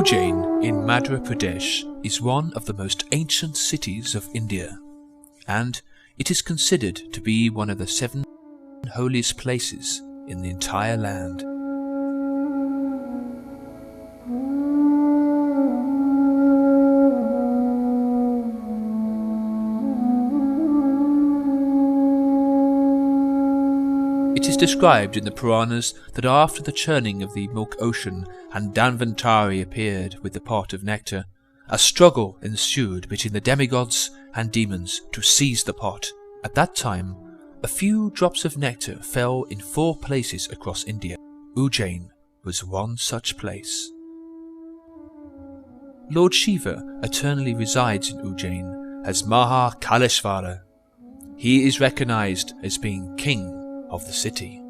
Ujjain in Madhya Pradesh is one of the most ancient cities of India, and it is considered to be one of the 7 holiest places in the entire land. It is described in the Puranas that after the churning of the milk ocean and Dhanvantari appeared with the pot of nectar, a struggle ensued between the demigods and demons to seize the pot. At that time, a few drops of nectar fell in 4 places across India. Ujjain was one such place. Lord Shiva eternally resides in Ujjain as Maha Kaleshvara. He is recognized as being king of the city.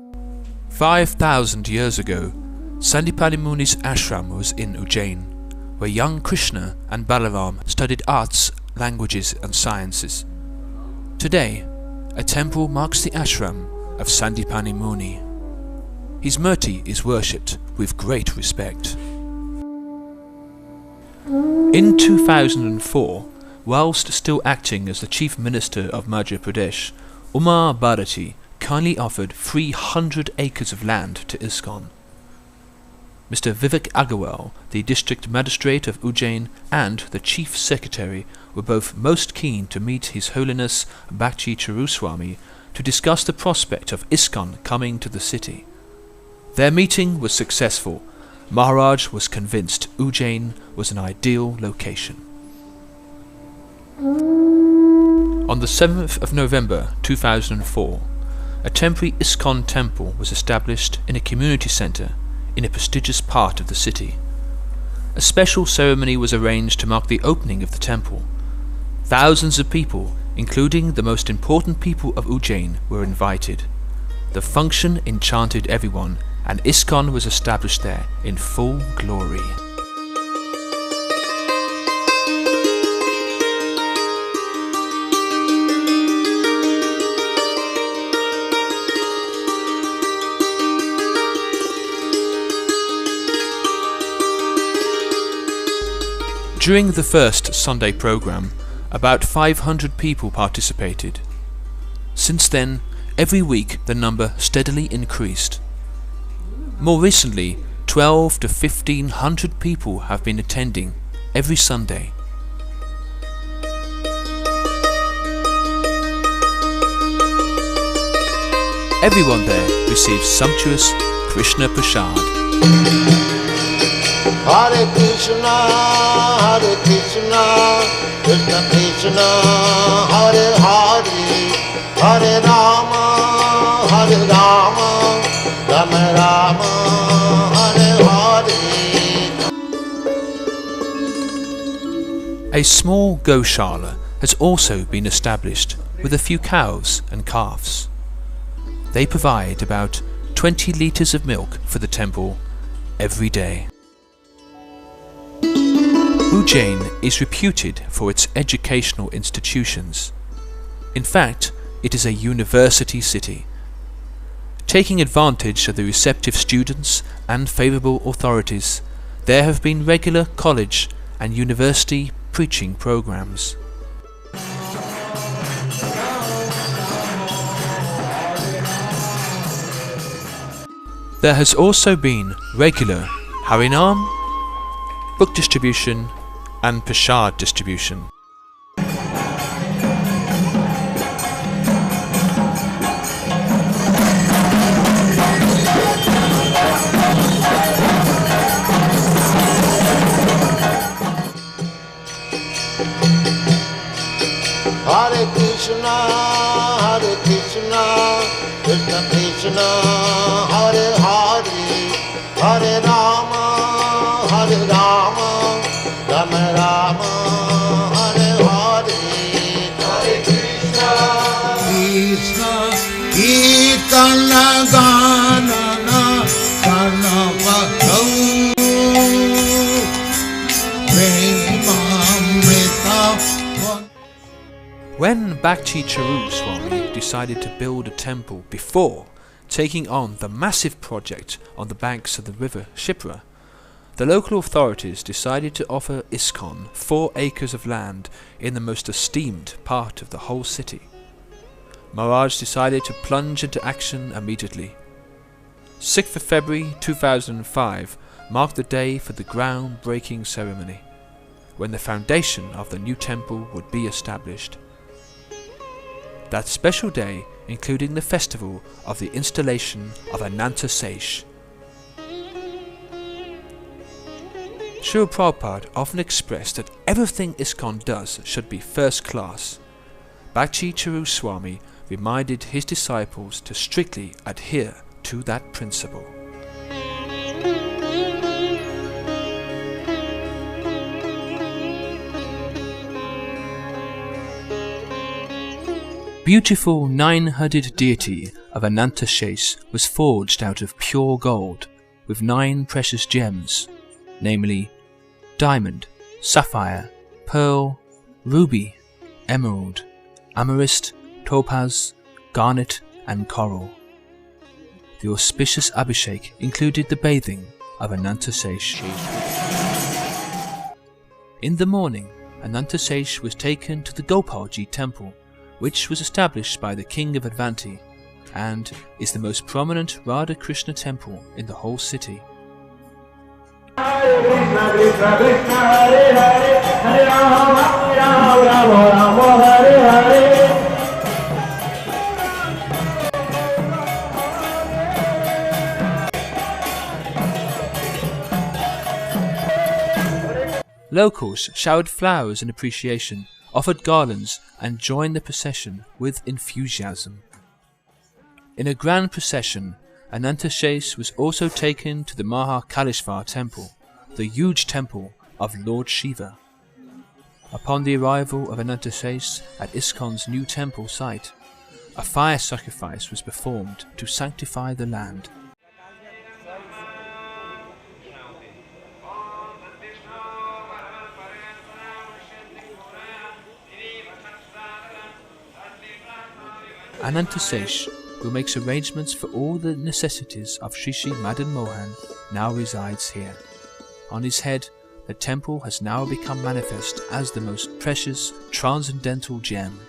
5,000 years ago, Sandipani Muni's ashram was in Ujjain, where young Krishna and Balaram studied arts, languages and sciences. Today, a temple marks the ashram of Sandipani Muni. His murti is worshipped with great respect. In 2004, whilst still acting as the Chief Minister of Madhya Pradesh, Uma Bharati kindly offered 300 acres of land to Iskcon. Mr. Vivek Agarwal, the District Magistrate of Ujjain, and the Chief Secretary were both most keen to meet His Holiness Bhakti Charuswami to discuss the prospect of Iskcon coming to the city. Their meeting was successful. Maharaj was convinced Ujjain was an ideal location. On the 7th of November 2004, a temporary Iskcon temple was established in a community centre in a prestigious part of the city. A special ceremony was arranged to mark the opening of the temple. Thousands of people, including the most important people of Ujjain, were invited. The function enchanted everyone, and Iskcon was established there in full glory. During the first Sunday program, about 500 people participated. Since then, every week the number steadily increased. More recently, 12 to 1500 people have been attending every Sunday. Everyone there receives sumptuous Krishna Prasad. Hare Krishna, Krishna Krishna, Hare Hare, Hare Rama, Rama Rama, Hare Hare. A small goshala has also been established with a few cows and calves. They provide about 20 litres of milk for the temple every day. Ujjain is reputed for its educational institutions. In fact, it is a university city. Taking advantage of the receptive students and favourable authorities, there have been regular college and university preaching programs. There has also been regular Harinam, book distribution and Prasad distribution. Hare Krishna, Krishna Krishna, Hare Hare, Hare Rama, Rama Rama, Hare Hare. Hare Krishna, Krishna, Kirtana Gana, Kana Pakau, Premamrita. When Bhakti Charuswami decided to build a temple before taking on the massive project on the banks of the river Shipra, The local authorities decided to offer Iskcon 4 acres of land in the most esteemed part of the whole city. Maharaj decided to plunge into action immediately. 6th of February 2005 marked the day for the groundbreaking ceremony, when the foundation of the new temple would be established. That special day including the festival of the installation of Ananta Seish. Srila Prabhupada often expressed that everything Iskcon does should be first class. Bhakti Charu Swami reminded his disciples to strictly adhere to that principle. Beautiful 9-headed deity of Ananta Seish was forged out of pure gold with 9 precious gems, namely diamond, sapphire, pearl, ruby, emerald, amethyst, topaz, garnet and coral. The auspicious Abhishek included the bathing of Ananta Seish. In the morning, Ananta Seish was taken to the Gopalji temple, which was established by the king of Advanti and is the most prominent Radha Krishna temple in the whole city. Locals showered flowers in appreciation, offered garlands and joined the procession with enthusiasm. In a grand procession, Ananta Seish was also taken to the Mahakaleshvar temple, the huge temple of Lord Shiva. Upon the arrival of Ananta Seish at Iskcon's new temple site, a fire sacrifice was performed to sanctify the land. Ananta Seish, who makes arrangements for all the necessities of Sri Sri Madan Mohan, now resides here. On his head, the temple has now become manifest as the most precious transcendental gem.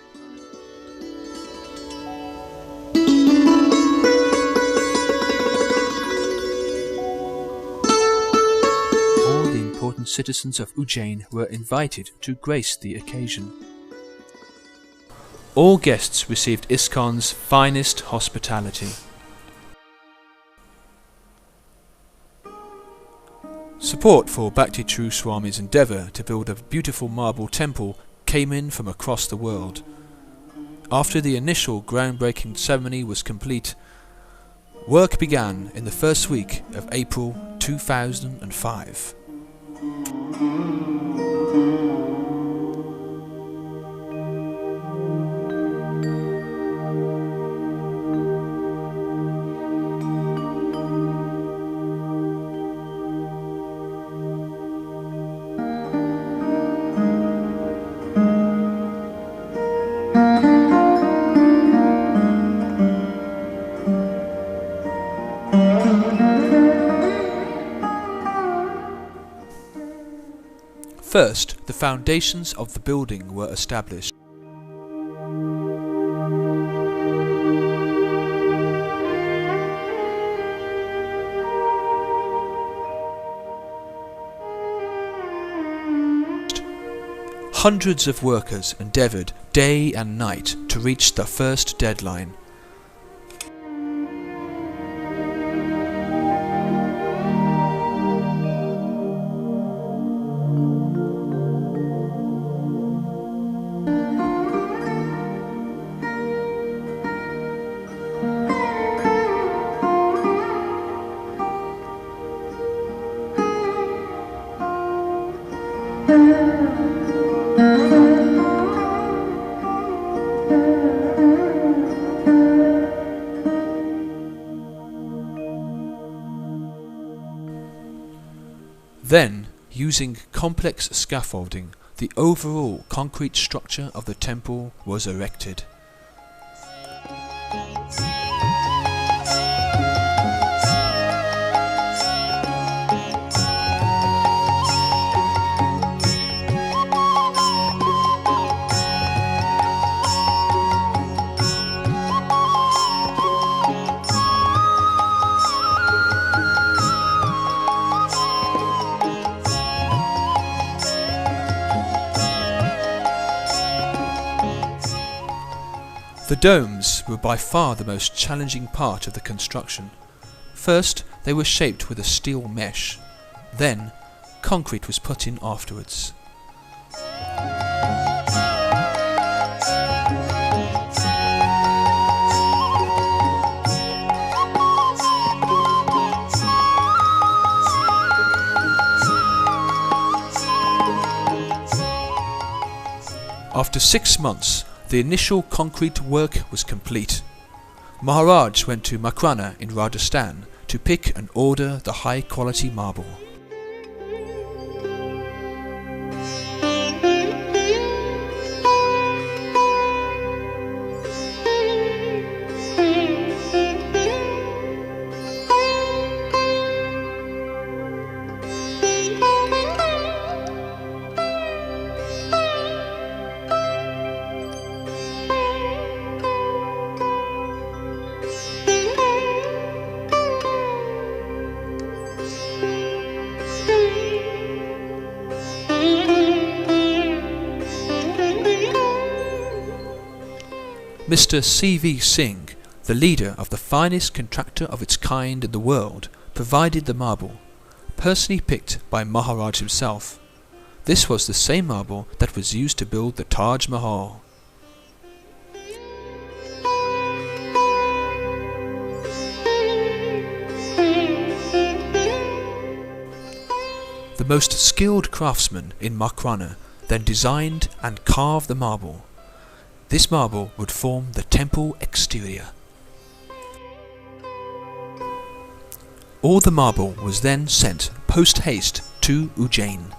All the important citizens of Ujjain were invited to grace the occasion. All guests received Iskcon's finest hospitality. Support for Bhakti Charu Swami's endeavour to build a beautiful marble temple came in from across the world. After the initial groundbreaking ceremony was complete, work began in the first week of April 2005. First, the foundations of the building were established. Hundreds of workers endeavoured day and night to reach the first deadline. Then, using complex scaffolding, the overall concrete structure of the temple was erected. The domes were by far the most challenging part of the construction. First, they were shaped with a steel mesh. Then, concrete was put in afterwards. After 6 months, the initial concrete work was complete. Maharaj went to Makrana in Rajasthan to pick and order the high-quality marble. Mr. C.V. Singh, the leader of the finest contractor of its kind in the world, provided the marble, personally picked by Maharaj himself. This was the same marble that was used to build the Taj Mahal. The most skilled craftsman in Makrana then designed and carved the marble. This marble would form the temple exterior. All the marble was then sent post-haste to Ujjain.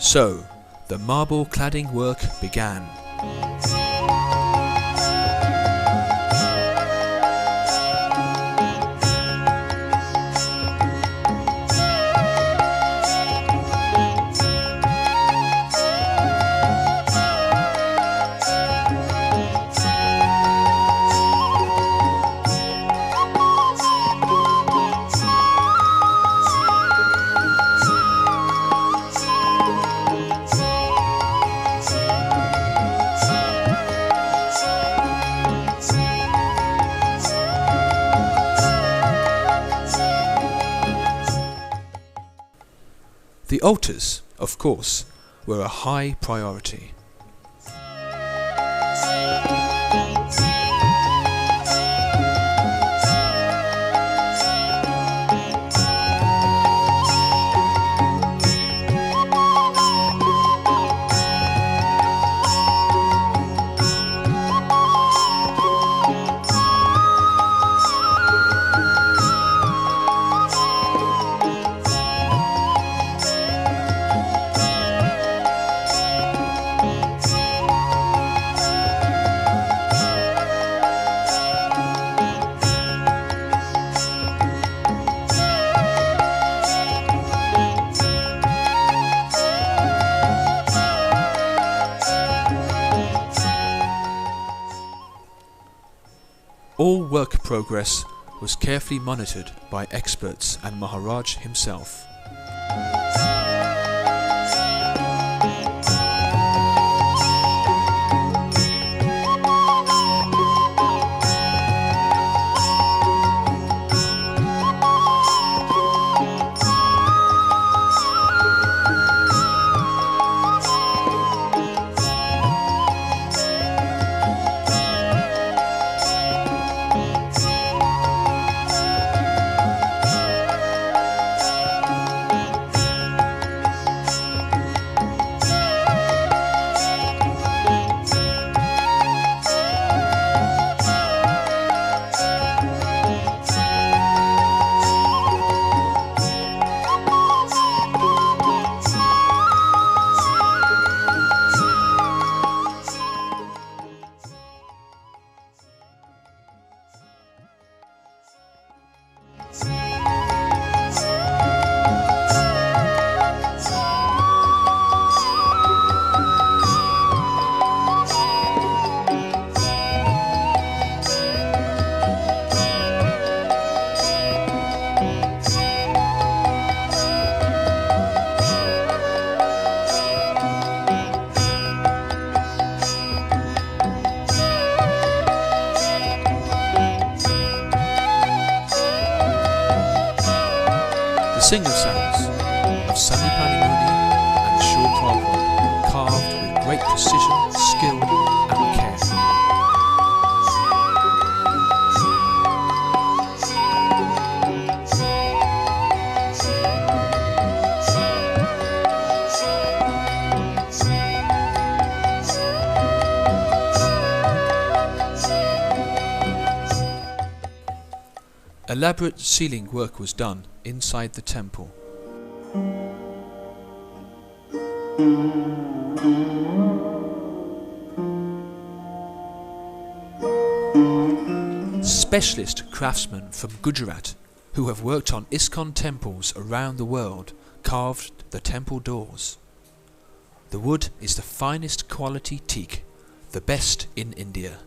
So, the marble cladding work began. The altars, of course, were a high priority. All work progress was carefully monitored by experts and Maharaj himself. singer sounds of Sanipani Muni and Shur Prabhupada, carved with great precision, skill and care. Elaborate ceiling work was done inside the temple. Specialist craftsmen from Gujarat who have worked on Iskcon temples around the world carved the temple doors. The wood is the finest quality teak, the best in India.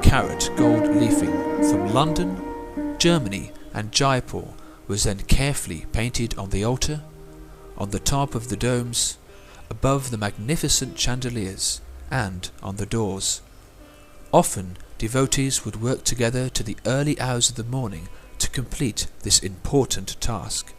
Carat gold leafing from London, Germany and Jaipur was then carefully painted on the altar, on the top of the domes, above the magnificent chandeliers and on the doors. Often devotees would work together to the early hours of the morning to complete this important task.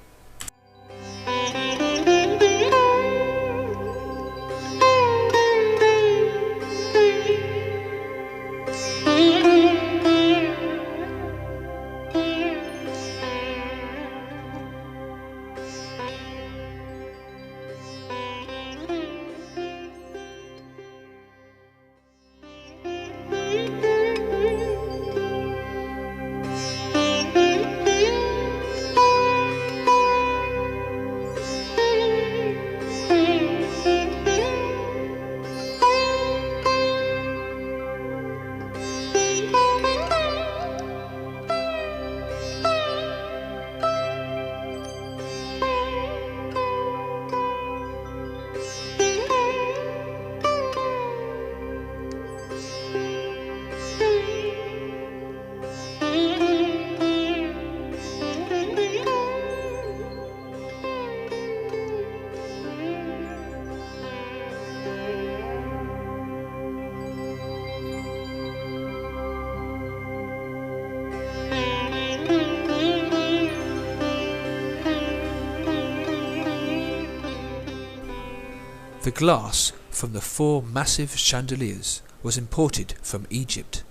The glass from the 4 massive chandeliers was imported from Egypt.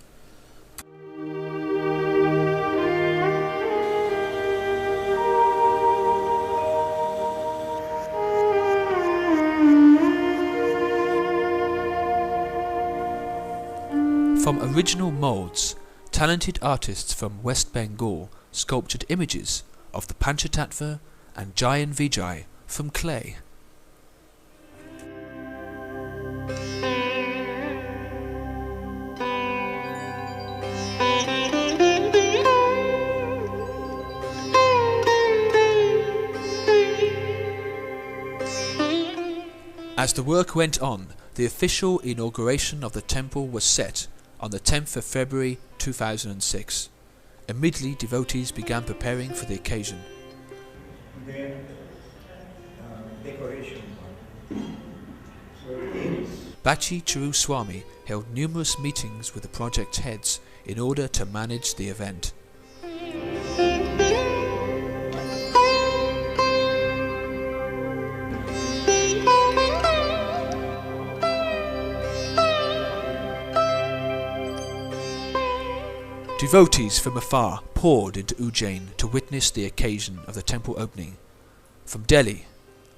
From original moulds, talented artists from West Bengal sculptured images of the Panchatattva and Jayan Vijay from clay. As the work went on, the official inauguration of the temple was set on the 10th of February 2006. Immediately devotees began preparing for the occasion. Then decoration. Bachi Chiru Swami held numerous meetings with the project heads in order to manage the event. Devotees from afar poured into Ujjain to witness the occasion of the temple opening. From Delhi,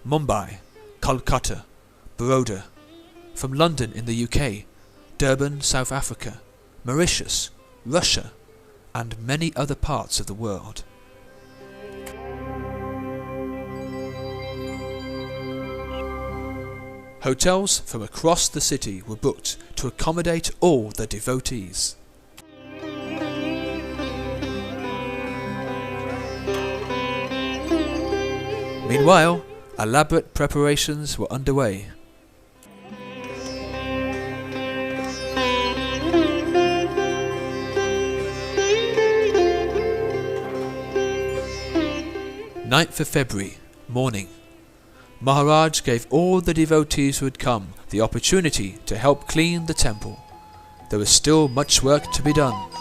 Mumbai, Kolkata, Baroda, from London in the UK, Durban, South Africa, Mauritius, Russia, and many other parts of the world. Hotels from across the city were booked to accommodate all the devotees. Meanwhile, elaborate preparations were underway. 9th of February, morning. Maharaj gave all the devotees who had come the opportunity to help clean the temple. There was still much work to be done.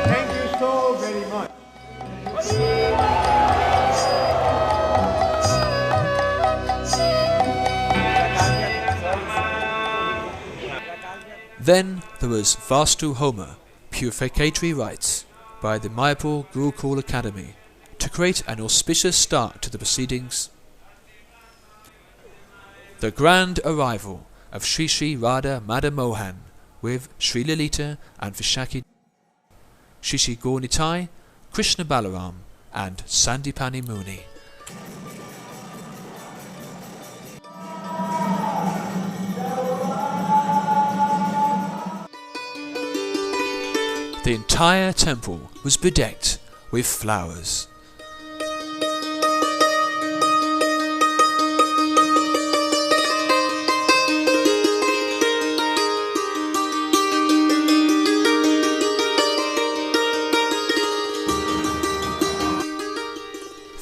Thank you so very much. Then there was Vastu Homa, purificatory rites, by the Mayapur Gurukul Academy, to create an auspicious start to the proceedings. The grand arrival of Sri Sri Radha Madan Mohan with Sri Lalita and Vishakhi, Sri Sri Gaurnitai, Krishna Balaram and Sandipani Muni. The entire temple was bedecked with flowers.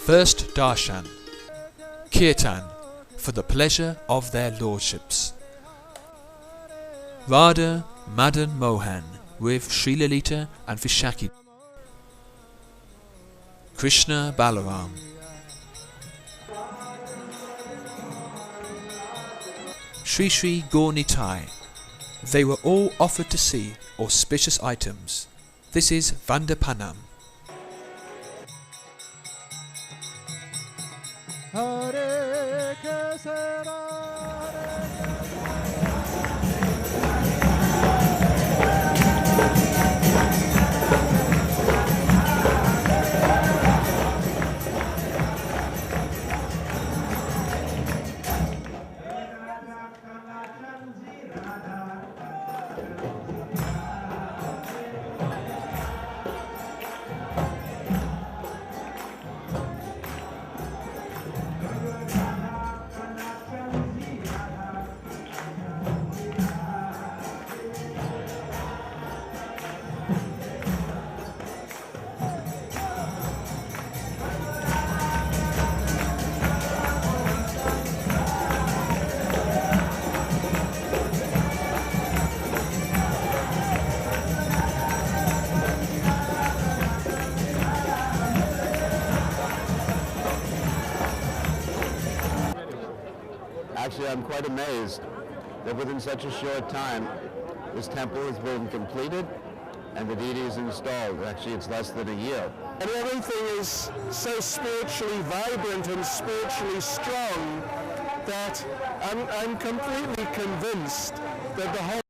First darshan, kirtan, for the pleasure of their lordships. Radha Madan Mohan with Sri Lalita and Vishakhi, Krishna Balaram, Sri Sri Gaurnitai. They were all offered to see auspicious items. This is Vandapanam. Hare Krishna. Actually, I'm quite amazed that within such a short time, this temple has been completed and the deity is installed. Actually, it's less than a year. And everything is so spiritually vibrant and spiritually strong that I'm completely convinced that the whole